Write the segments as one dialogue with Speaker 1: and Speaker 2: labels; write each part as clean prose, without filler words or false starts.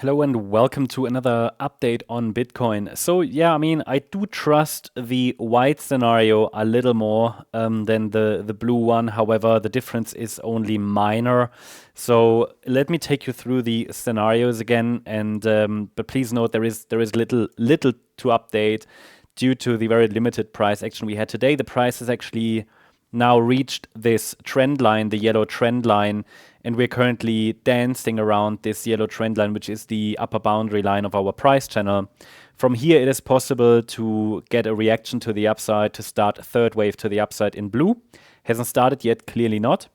Speaker 1: Hello and welcome to another update on Bitcoin. So yeah, I mean, I do trust the white scenario a little more than the blue one. However, the difference is only minor. So let me take you through the scenarios again. And but please note there is little to update due to the very limited price action we had today. The price has actually now reached this trend line, the yellow trend line, and we're currently dancing around this yellow trend line, which is the upper boundary line of our price channel. From here, it is possible to get a reaction to the upside, to start a third wave to the upside in blue. Hasn't started yet, clearly not.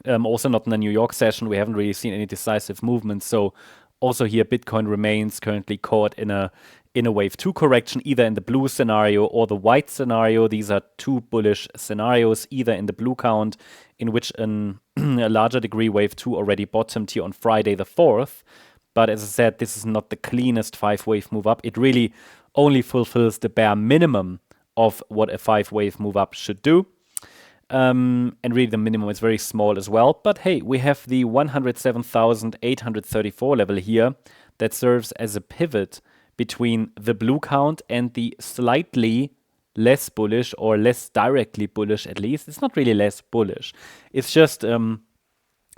Speaker 1: Also not in the New York session. We haven't really seen any decisive movements. So also here, Bitcoin remains currently caught in a wave 2 correction, either in the blue scenario or the white scenario. These are two bullish scenarios, either in the blue count, in which a larger degree wave 2 already bottomed here on Friday the 4th. But as I said, this is not the cleanest 5-wave move up. It really only fulfills the bare minimum of what a 5-wave move up should do. And really the minimum is very small as well. But hey, we have the 107,834 level here that serves as a pivot between the blue count and the slightly less bullish, or less directly bullish at least. It's not really less bullish. It's just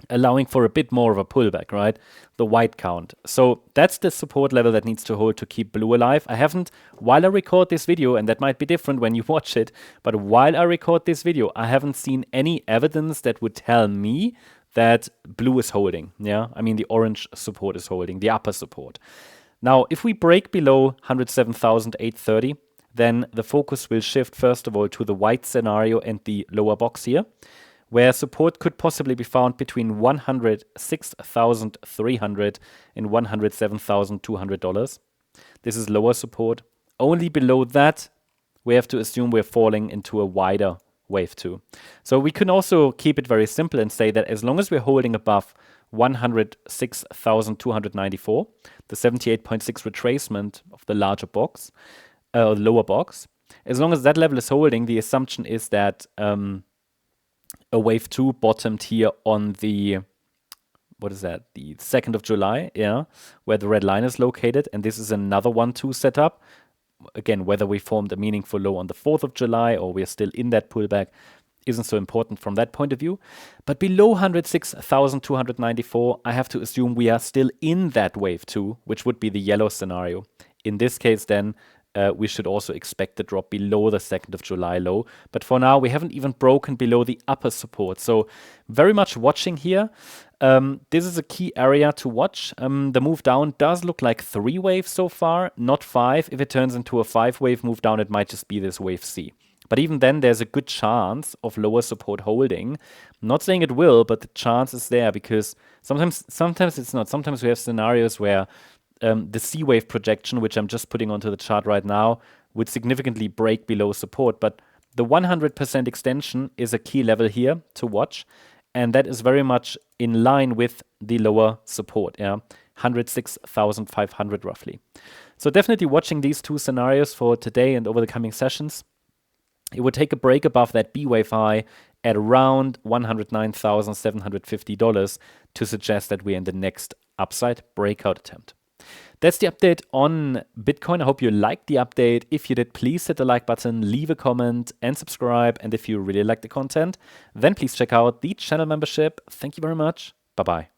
Speaker 1: allowing for a bit more of a pullback, right? The white count. So that's the support level that needs to hold to keep blue alive. I haven't, while I record this video, and that might be different when you watch it, but while I record this video, I haven't seen any evidence that would tell me that blue is holding. Yeah, I mean the orange support is holding, the upper support. Now, if we break below 107,830, then the focus will shift first of all to the white scenario and the lower box here, where support could possibly be found between $106,300 and $107,200. This is lower support. Only below that, we have to assume we're falling into a wider wave 2. So we can also keep it very simple and say that as long as we're holding above 106,294, the 78.6 retracement of the larger box, lower box, as long as that level is holding, the assumption is that a wave 2 bottomed here on the, what is that, the 2nd of July, yeah, where the red line is located, and this is another 1-2 setup. Again, whether we formed a meaningful low on the 4th of July or we're still in that pullback isn't so important from that point of view. But below 106,294, I have to assume we are still in that wave 2, which would be the yellow scenario. In this case, then, we should also expect the drop below the 2nd of July low. But for now, we haven't even broken below the upper support. So very much watching here. This is a key area to watch. The move down does look like 3 waves so far, not 5. If it turns into a 5-wave move down, it might just be this wave C. But even then, there's a good chance of lower support holding. I'm not saying it will, but the chance is there, because sometimes it's not. Sometimes we have scenarios where the C wave projection, which I'm just putting onto the chart right now, would significantly break below support. But the 100% extension is a key level here to watch. And that is very much in line with the lower support, yeah, 106,500 roughly. So definitely watching these two scenarios for today and over the coming sessions. It would take a break above that B wave high at around $109,750 to suggest that we're in the next upside breakout attempt. That's the update on Bitcoin. I hope you liked the update. If you did, please hit the like button, leave a comment, and subscribe. And if you really like the content, then please check out the channel membership. Thank you very much. Bye-bye.